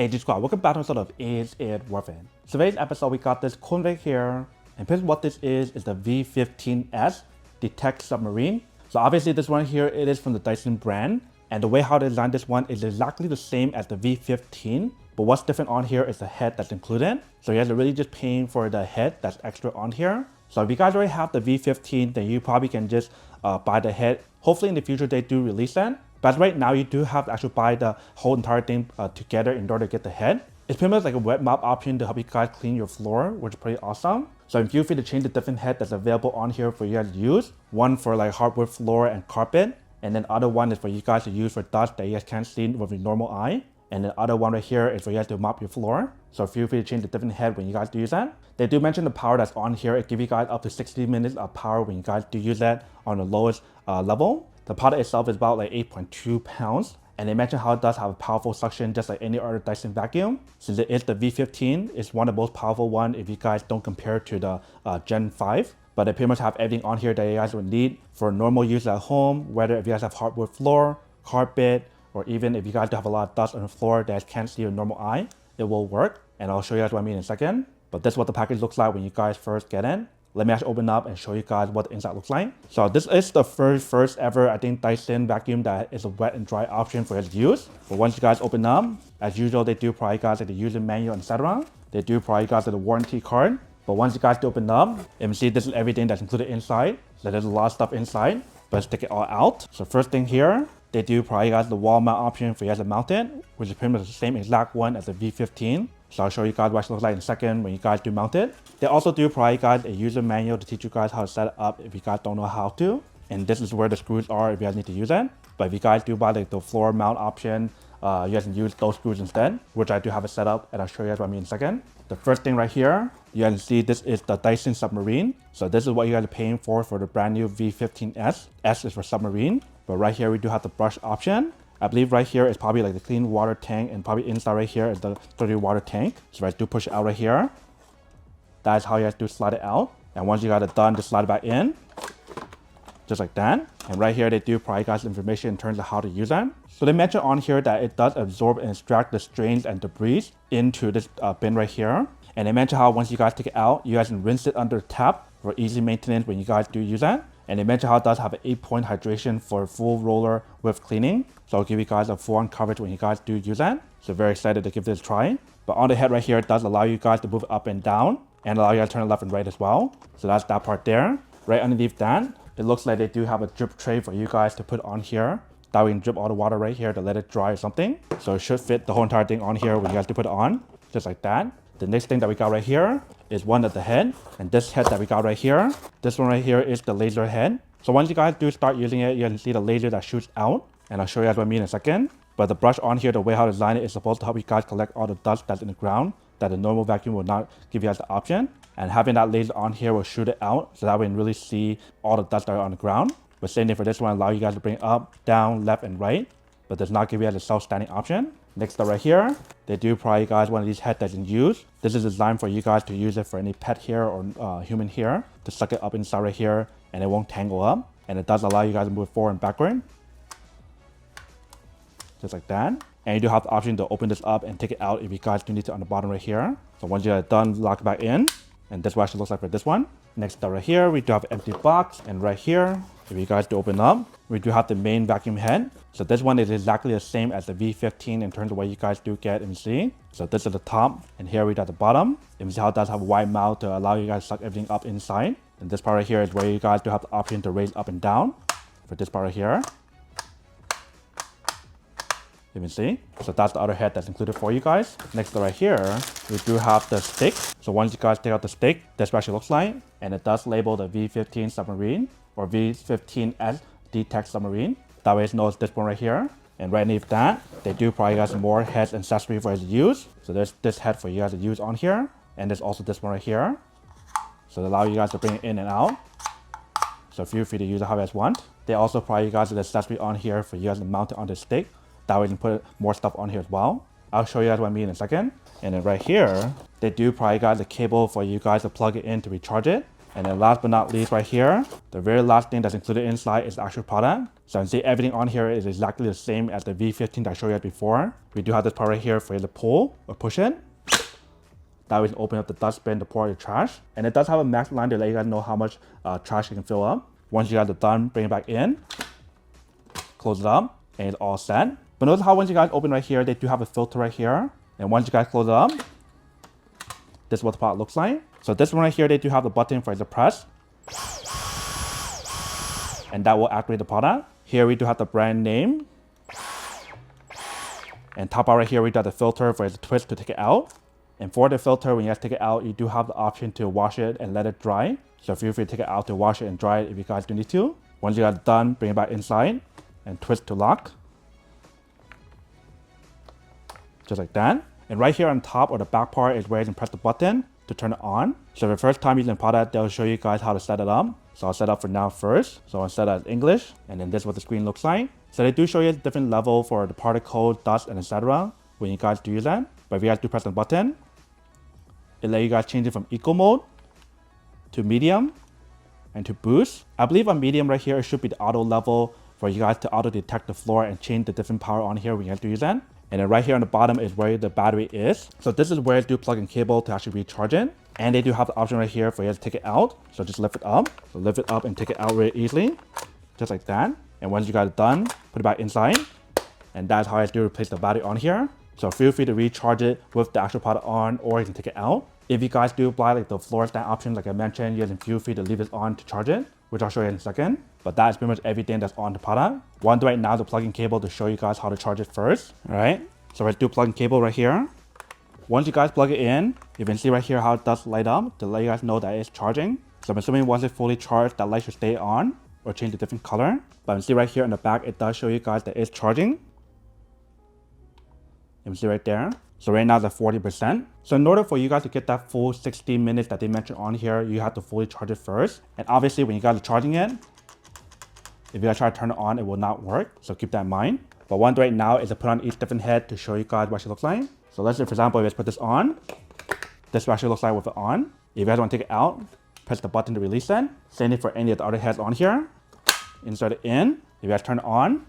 Hey G Squad, welcome back to sort of Is It Worth It? Today's episode we got this cool right here, and basically what this is the V15s Detect Submarine. So obviously this one here, it is from the Dyson brand, and the way how they designed this one is exactly the same as the V15, but what's different on here is the head that's included. So you guys are really just paying for the head that's extra on here. So if you guys already have the V15, then you probably can just buy the head. Hopefully in the future they do release that. But right now you do have to actually buy the whole entire thing together in order to get the head. It's pretty much like a wet mop option to help you guys clean your floor, which is pretty awesome. So feel free to change the different head that's available on here for you guys to use. One for like hardwood floor and carpet, and then other one is for you guys to use for dust that you guys can't see with your normal eye. And the other one right here is for you guys to mop your floor. So feel free to change the different head when you guys do use that. They do mention the power that's on here. It gives you guys up to 60 minutes of power when you guys do use that on the lowest level. The product itself is about like 8.2 pounds. And they mention how it does have a powerful suction just like any other Dyson vacuum. Since it is the V15, it's one of the most powerful one if you guys don't compare to the Gen 5. But they pretty much have everything on here that you guys would need for normal use at home, whether if you guys have hardwood floor, carpet, or even if you guys do have a lot of dust on the floor that can't see your normal eye, it will work. And I'll show you guys what I mean in a second. But this is what the package looks like when you guys first get in. Let me actually open up and show you guys what the inside looks like. So this is the first ever, I think, Dyson vacuum that is a wet and dry option for you to use. But once you guys open up, as usual, they do provide you guys like the user manual, etc. They do provide you guys with a warranty card. But once you guys do open up, you can see this is everything that's included inside. So there's a lot of stuff inside, but let's take it all out. So first thing here, they do provide you guys the wall mount option for you guys to mount it, which is pretty much the same exact one as the V15. So I'll show you guys what it looks like in a second when you guys do mount it. They also do provide you guys a user manual to teach you guys how to set it up if you guys don't know how to. And this is where the screws are if you guys need to use it. But if you guys do buy like the floor mount option, you guys can use those screws instead, which I do have it set up, and I'll show you guys what I mean in a second. The first thing right here, you guys can see this is the Dyson Submarine. So this is what you guys are paying for the brand new V15s. S is for Submarine. But right here we do have the brush option. I believe right here is probably like the clean water tank, and probably inside right here is the dirty water tank. So I do push it out right here. That is how you guys do slide it out. And once you got it done, just slide it back in. Just like that. And right here they do provide guys information in terms of how to use that. So they mention on here that it does absorb and extract the stains and debris into this bin right here. And they mention how once you guys take it out, you guys can rinse it under the tap for easy maintenance when you guys do use that. And they mention how it does have an 8-point hydration for full roller with cleaning. So I'll give you guys a full-on coverage when you guys do use that. So very excited to give this a try. But on the head right here, it does allow you guys to move up and down and allow you guys to turn left and right as well. So that's that part there. Right underneath that, it looks like they do have a drip tray for you guys to put on here. That way you can drip all the water right here to let it dry or something. So it should fit the whole entire thing on here when you guys do put it on, just like that. The next thing that we got right here is one at the head. And this head that we got right here, this one right here is the laser head. So once you guys do start using it, you can see the laser that shoots out. And I'll show you guys what I mean in a second. But the brush on here, the way how to design it is supposed to help you guys collect all the dust that's in the ground that the normal vacuum will not give you guys the option. And having that laser on here will shoot it out, so that way you can really see all the dust that are on the ground. But same thing for this one, allow you guys to bring it up, down, left, and right, but does not give you guys a self-standing option. Next up right here, they do provide you guys one of these heads that you can use. This is designed for you guys to use it for any pet hair or human hair, to suck it up inside right here, and it won't tangle up. And it does allow you guys to move forward and backward. Just like that. And you do have the option to open this up and take it out if you guys do need to on the bottom right here. So once you're done, lock it back in. And this is what it actually looks like for this one. Next up right here, we do have an empty box. And right here, if you guys do open up, we do have the main vacuum head. So this one is exactly the same as the V15 in terms of what you guys do get and see. So this is the top, and here we got the bottom. And you see how it does have a wide mouth to allow you guys to suck everything up inside. And this part right here is where you guys do have the option to raise up and down for this part right here. You can see. So that's the other head that's included for you guys. Next right here, we do have the stick. So once you guys take out the stick, that's what it actually looks like. And it does label the V15 Submarine or V15s Detect Submarine. That way it's known as this one right here. And right underneath that, they do provide you guys more heads and accessories for you to use. So there's this head for you guys to use on here. And there's also this one right here. So they allow you guys to bring it in and out. So feel free to use it how you guys want. They also provide you guys with an accessory on here for you guys to mount it on the stick. That way you can put more stuff on here as well. I'll show you guys what I mean in a second. And then right here, they do provide you guys a cable for you guys to plug it in to recharge it. And then last but not least right here, the very last thing that's included inside is the actual product. So you can see everything on here is exactly the same as the V15 that I showed you before. We do have this part right here for you to pull or push it. That way you can open up the dustbin to pour out your trash. And it does have a max line to let you guys know how much trash you can fill up. Once you guys are done, bring it back in, close it up, and it's all set. But notice how once you guys open right here, they do have a filter right here. And once you guys close it up, this is what the product looks like. So this one right here, they do have the button for you to press. And that will activate the product. Here we do have the brand name. And top out right here, we do have the filter for you to twist to take it out. And for the filter, when you guys take it out, you do have the option to wash it and let it dry. So feel free to take it out to wash it and dry it if you guys do need to. Once you guys are done, bring it back inside and twist to lock. Just like that. And right here on top or the back part is where you can press the button to turn it on. So the first time using the product, they'll show you guys how to set it up. So I'll set up for now first. So I'll set it as English, and then this is what the screen looks like. So they do show you different level for the particle, dust, and etc. when you guys do use that. But if you guys do press the button, it let you guys change it from eco mode to medium and to boost. I believe on medium right here, it should be the auto level for you guys to auto detect the floor and change the different power on here when you guys do use that. And then right here on the bottom is where the battery is. So this is where you do plug in cable to actually recharge it. And they do have the option right here for you to take it out. So just lift it up. So lift it up and take it out really easily. Just like that. And once you guys are done, put it back inside. And that's how I do replace the battery on here. So feel free to recharge it with the actual product on, or you can take it out. If you guys do apply like the floor stand option, like I mentioned, you guys can feel free to leave this on to charge it, which I'll show you in a second. But that is pretty much everything that's on the product. What I'm doing right now is the plug-in cable to show you guys how to charge it first. All right. So let's do plug-in cable right here. Once you guys plug it in, you can see right here how it does light up to let you guys know that it's charging. So I'm assuming once it's fully charged, that light should stay on or change a different color. But you can see right here in the back, it does show you guys that it's charging. You can see right there. So right now it's at 40%. So in order for you guys to get that full 60 minutes that they mentioned on here, you have to fully charge it first. And obviously when you guys are charging it, if you guys try to turn it on, it will not work. So keep that in mind. But one right now is to put on each different head to show you guys what it looks like. So let's say, for example, let's put this on. This actually looks like with it on. If you guys want to take it out, press the button to release it. Same thing for any of the other heads on here. Insert it in. If you guys turn it on,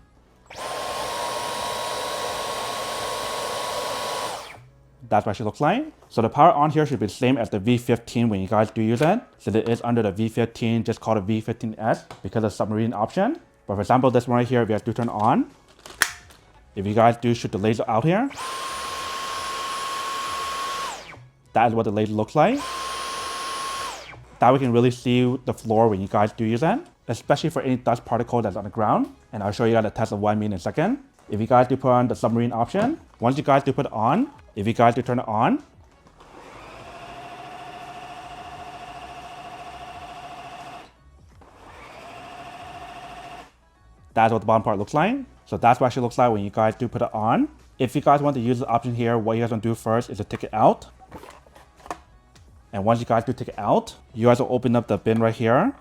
that's what it looks like. So the power on here should be the same as the V15 when you guys do use it. So it is under the V15, just called a V15s because of submarine option. But for example, this one right here, if you guys do turn it on, if you guys do shoot the laser out here, that is what the laser looks like. That we can really see the floor when you guys do use it, especially for any dust particle that's on the ground. And I'll show you guys a test of what I mean in a second. If you guys do put on the submarine option, once you guys do put it on, if you guys do turn it on, that's what the bottom part looks like. So that's what it actually looks like when you guys do put it on. If you guys want to use the option here, what you guys want to do first is to take it out. And once you guys do take it out, you guys will open up the bin right here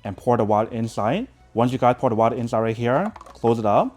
and pour the water inside. Once you guys pour the water inside right here, close it up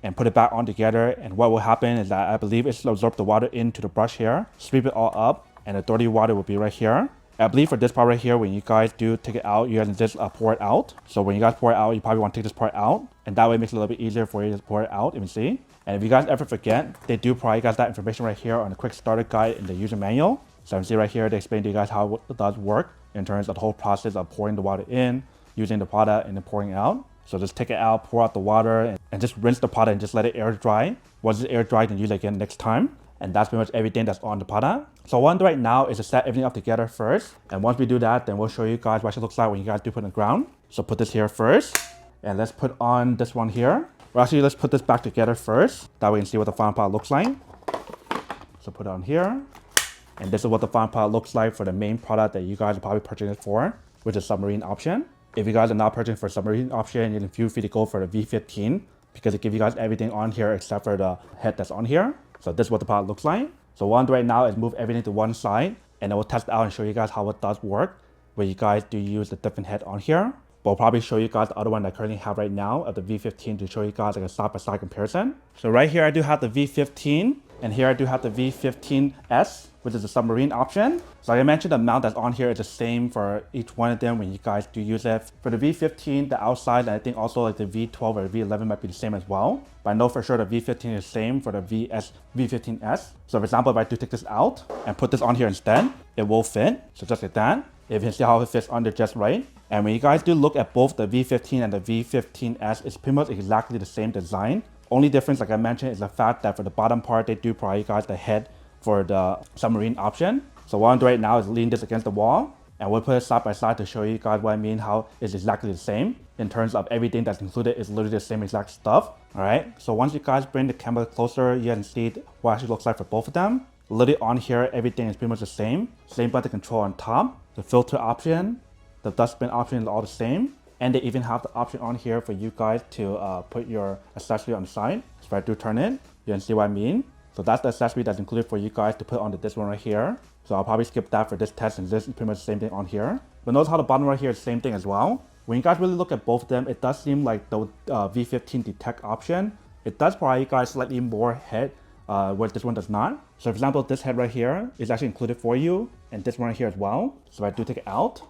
and put it back on together. And what will happen is that I believe it's absorb the water into the brush here, sweep it all up, and the dirty water will be right here. I believe for this part right here, when you guys do take it out, you guys just pour it out. So when you guys pour it out, you probably want to take this part out. And that way it makes it a little bit easier for you to pour it out, you can see. And if you guys ever forget, they do provide you guys that information right here on a quick starter guide in the user manual. So you can see right here, they explain to you guys how it does work in terms of the whole process of pouring the water in, using the product, and then pouring it out. So just take it out, pour out the water, and just rinse the product and just let it air dry. Once it's air dry, then use it again next time. And that's pretty much everything that's on the product. So what I'm doing right now is to set everything up together first. And once we do that, then we'll show you guys what it looks like when you guys do put it on the ground. So put this here first. And let's put on this one here. Well, actually, let's put this back together first. That way you can see what the final product looks like. So put it on here. And this is what the final product looks like for the main product that you guys are probably purchasing it for, which is submarine option. If you guys are not purchasing for submarine option, you can feel free to go for the V15 because it gives you guys everything on here except for the head that's on here. So this is what the product looks like. So what I'm doing right now is move everything to one side, and I will test it out and show you guys how it does work when you guys do use the different head on here. But I'll probably show you guys the other one that I currently have right now of the V15 to show you guys like a side-by-side comparison. So right here I do have the V15, And here I do have the V15s, which is the submarine option. So like I mentioned, the mount that's on here is the same for each one of them when you guys do use it. For the V15, the outside, and I think also like the V12 or V11 might be the same as well. But I know for sure the V15 is the same for the V15s. So for example, if I do take this out and put this on here instead, it will fit. So just like that. If you can see how it fits under just right. And when you guys do look at both the V15 and the V15s, it's pretty much exactly the same design. Only difference, like I mentioned, is the fact that for the bottom part, they do provide you guys the head for the submarine option. So what I'm doing right now is lean this against the wall, and we'll put it side by side to show you guys what I mean, how it's exactly the same. In terms of everything that's included is literally the same exact stuff. All right, so once you guys bring the camera closer, you can see what it actually looks like for both of them. Literally on here, everything is pretty much the same. Same button control on top. The filter option, the dustbin option is all the same. And they even have the option on here for you guys to put your accessory on the side. So if I do turn it, you can see what I mean. So that's the accessory that's included for you guys to put on this one right here. So I'll probably skip that for this test, and this is pretty much the same thing on here. But notice how the bottom right here is the same thing as well. When you guys really look at both of them, it does seem like the V15 detect option, it does provide you guys slightly more head, where this one does not. So for example, this head right here is actually included for you, and this one right here as well. So if I do take it out,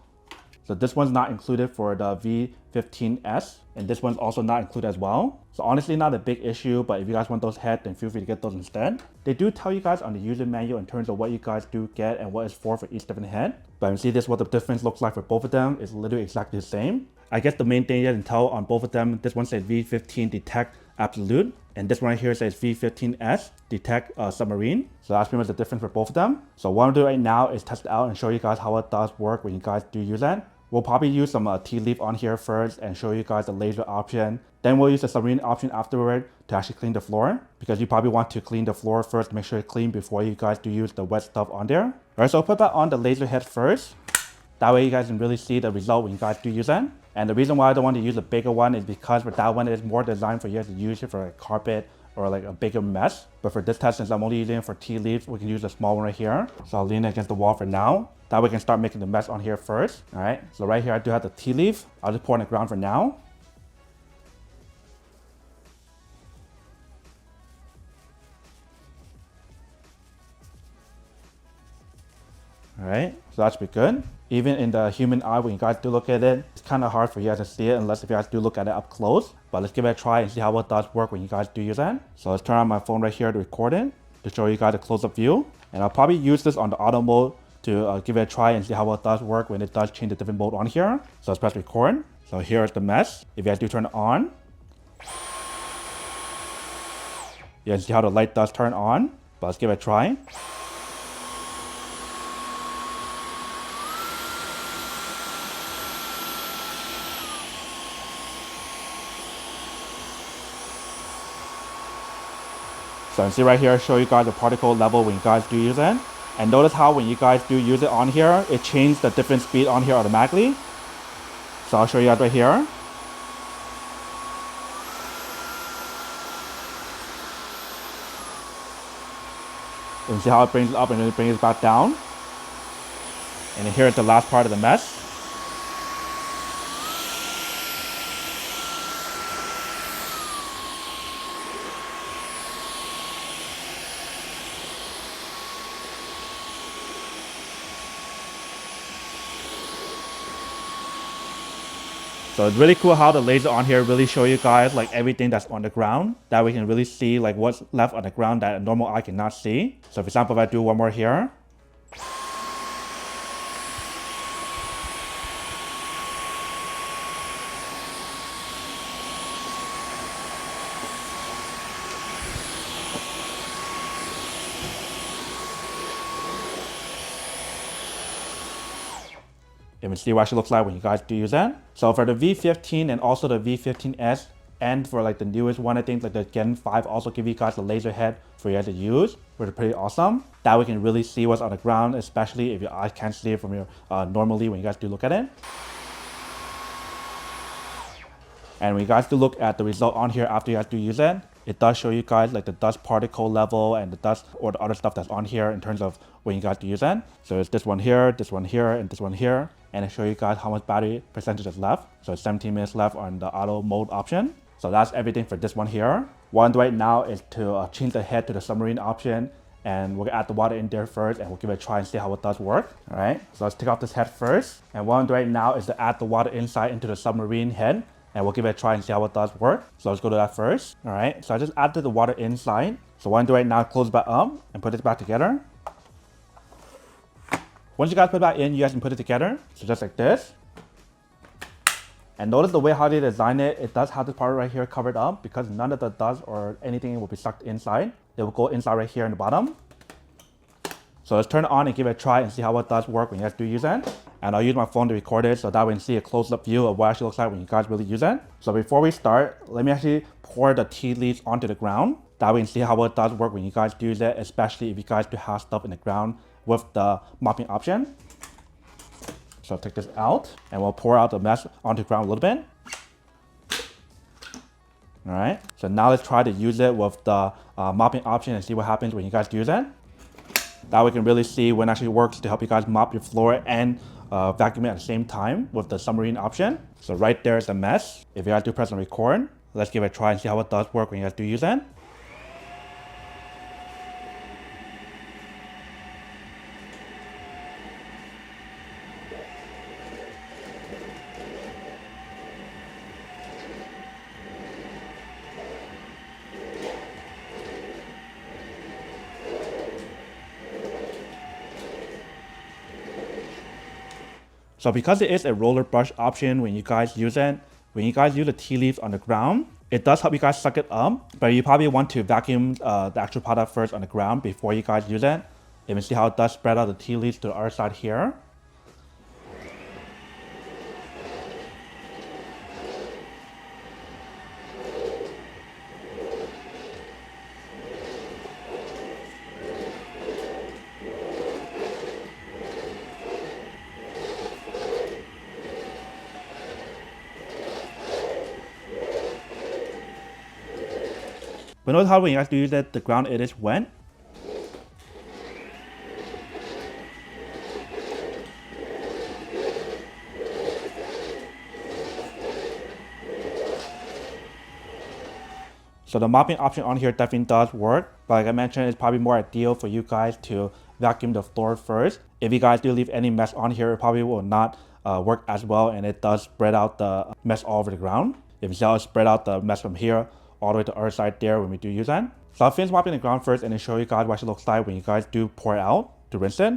so this one's not included for the V15s, and this one's also not included as well. So honestly, not a big issue, but if you guys want those heads, then feel free to get those instead. They do tell you guys on the user manual in terms of what you guys do get and what is for each different head. But you see this, what the difference looks like for both of them is literally exactly the same. I guess the main thing you can tell on both of them, this one says V15 Detect Absolute, and this one right here says V15s Detect Submarine. So that's pretty much the difference for both of them. So what I'm doing right now is test it out and show you guys how it does work when you guys do use it. We'll probably use some tea leaf on here first and show you guys the laser option. Then we'll use the submarine option afterward to actually clean the floor, because you probably want to clean the floor first, make sure it's clean before you guys do use the wet stuff on there. All right, so I'll put that on the laser head first. That way you guys can really see the result when you guys do use it. And the reason why I don't want to use a bigger one is because for that one, it's more designed for you guys to use it for a carpet or like a bigger mess. But for this test, since I'm only using it for tea leaves, we can use a small one right here. So I'll lean it against the wall for now. That way we can start making the mess on here first. All right, so right here I do have the tea leaf. I'll just pour on the ground for now. All right, so that should be good. Even in the human eye, when you guys do look at it, it's kind of hard for you guys to see it unless if you guys do look at it up close. But let's give it a try and see how it does work when you guys do use that. So let's turn on my phone right here to record it, to show you guys a close-up view. And I'll probably use this on the auto mode to give it a try and see how it does work when it does change the different mode on here. So let's press record. So here's the mesh. If you guys do turn it on, you can see how the light does turn on. But let's give it a try. So you can see right here, show you guys the particle level when you guys do use it. And notice how when you guys do use it on here, it changes the different speed on here automatically. So I'll show you guys right here. You can see how it brings it up and then it brings it back down. And then here is the last part of the mesh. So it's really cool how the laser on here really show you guys like everything that's on the ground, that we can really see like what's left on the ground that a normal eye cannot see. So for example, if I do one more here, you can see what it looks like when you guys do use that. So for the V15 and also the V15s, and for like the newest one, I think like the Gen 5 also give you guys the laser head for you guys to use, which is pretty awesome. That we can really see what's on the ground, especially if your eyes can't see it from your normally when you guys do look at it. And when you guys do look at the result on here after you guys do use it, it does show you guys like the dust particle level and the dust or the other stuff that's on here in terms of when you guys do use it. So it's this one here, and this one here. And it show you guys how much battery percentage is left. So it's 17 minutes left on the auto mode option. So that's everything for this one here. What I'm doing right now is to change the head to the submarine option, and we'll add the water in there first and we'll give it a try and see how it does work. All right, so let's take off this head first. And what I'm doing right now is to add the water inside into the submarine head, and we'll give it a try and see how it does work. So let's go to that first. All right, so I just added the water inside. So what I'm doing right now is close it back up and put it back together. Once you guys put it back in, you guys can put it together. So just like this. And notice the way how they design it, it does have this part right here covered up because none of the dust or anything will be sucked inside. It will go inside right here in the bottom. So let's turn it on and give it a try and see how it does work when you guys do use it. And I'll use my phone to record it so that way you can see a close-up view of what it actually looks like when you guys really use it. So before we start, let me actually pour the tea leaves onto the ground. That way you can see how it does work when you guys do use it, especially if you guys do have stuff in the ground with the mopping option. So I'll take this out and we'll pour out the mess onto the ground a little bit. All right, so now let's try to use it with the mopping option and see what happens when you guys use it. That way we can really see when it actually works to help you guys mop your floor and vacuum it at the same time with the submarine option. So right there is the mess. If you guys do press and record, let's give it a try and see how it does work when you guys do use it. So because it is a roller brush option when you guys use it, when you guys use the tea leaves on the ground, it does help you guys suck it up, but you probably want to vacuum the actual product first on the ground before you guys use it. You can see how it does spread out the tea leaves to the other side here. But notice how when you guys do use it, the ground it is wet. So the mopping option on here definitely does work. But like I mentioned, it's probably more ideal for you guys to vacuum the floor first. If you guys do leave any mess on here, it probably will not work as well, and it does spread out the mess all over the ground. If you see how it spread out the mess from here all the way to the other side there when we do use that. So I'll finish mopping the ground first and then show you guys what it looks like when you guys do pour it out to rinse it.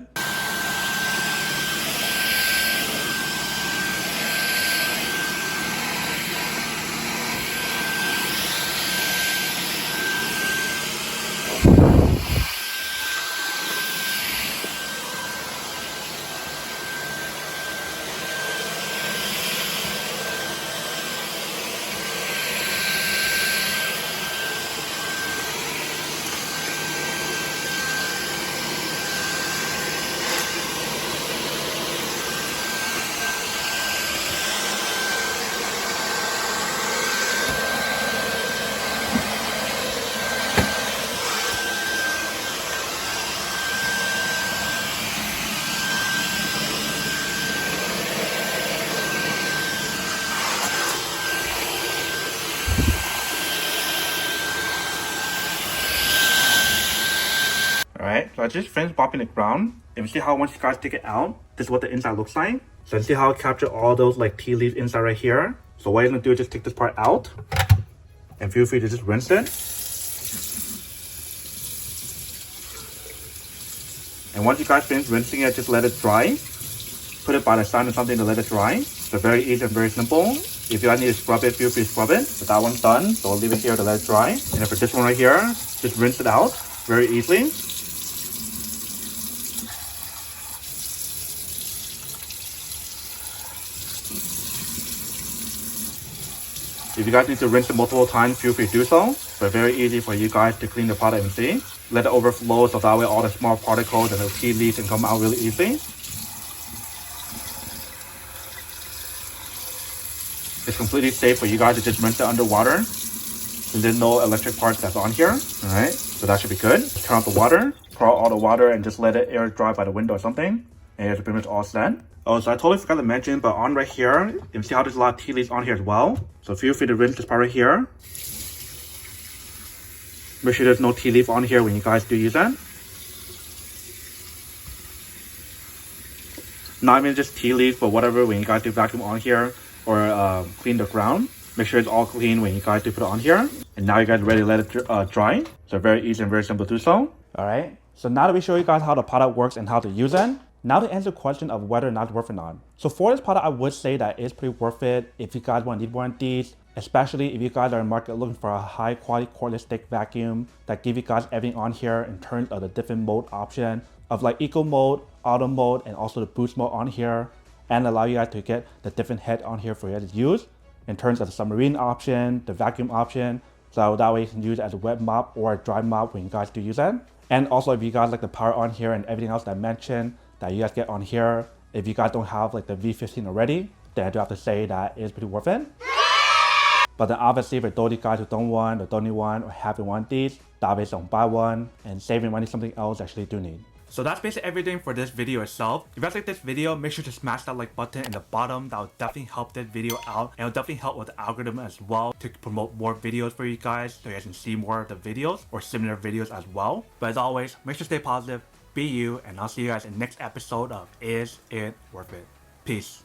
Alright, so I just finished mopping the ground. And you see how once you guys take it out, this is what the inside looks like. So you see how it captured all those like tea leaves inside right here. So what you're gonna do is just take this part out and feel free to just rinse it. And once you guys finish rinsing it, just let it dry. Put it by the sun or something to let it dry. So very easy and very simple. If you guys need to scrub it, feel free to scrub it. But that one's done, so we'll leave it here to let it dry. And then for this one right here, just rinse it out very easily. If you guys need to rinse it multiple times, feel free to do so. But very easy for you guys to clean the product and see. Let it overflow so that way all the small particles and the tea leaves can come out really easily. It's completely safe for you guys to just rinse it underwater. And there's no electric parts that's on here. Alright, so that should be good. Turn off the water, pour out all the water and just let it air dry by the window or something. And it's pretty much all set. Oh, so I totally forgot to mention, but on right here, you can see how there's a lot of tea leaves on here as well. So feel free to rinse this part right here. Make sure there's no tea leaf on here when you guys do use it. Not even just tea leaf, but whatever when you guys do vacuum on here or clean the ground. Make sure it's all clean when you guys do put it on here. And now you guys are ready to let it dry. So very easy and very simple to do so. Alright, so now that we show you guys how the product works and how to use it, now to answer the question of whether or not it's worth it or not. So for this product, I would say that it's pretty worth it if you guys want to need one of these, especially if you guys are in the market looking for a high quality cordless stick vacuum that give you guys everything on here in terms of the different mode option of like eco mode, auto mode, and also the boost mode on here, and allow you guys to get the different head on here for you to use in terms of the submarine option, the vacuum option, so that way you can use it as a wet mop or a dry mop when you guys do use it. And also if you guys like the power on here and everything else that I mentioned that you guys get on here, if you guys don't have like the V15 already, then I do have to say that it's pretty worth it. But then obviously for those guys who don't want or don't need one or haven't want these, that obviously don't buy one and saving money something else actually do need. So that's basically everything for this video itself. If you guys like this video, make sure to smash that like button in the bottom. That will definitely help this video out, and it will definitely help with the algorithm as well to promote more videos for you guys so you guys can see more of the videos or similar videos as well. But as always, make sure to stay positive, be you, and I'll see you guys in the next episode of Is It Worth It? Peace.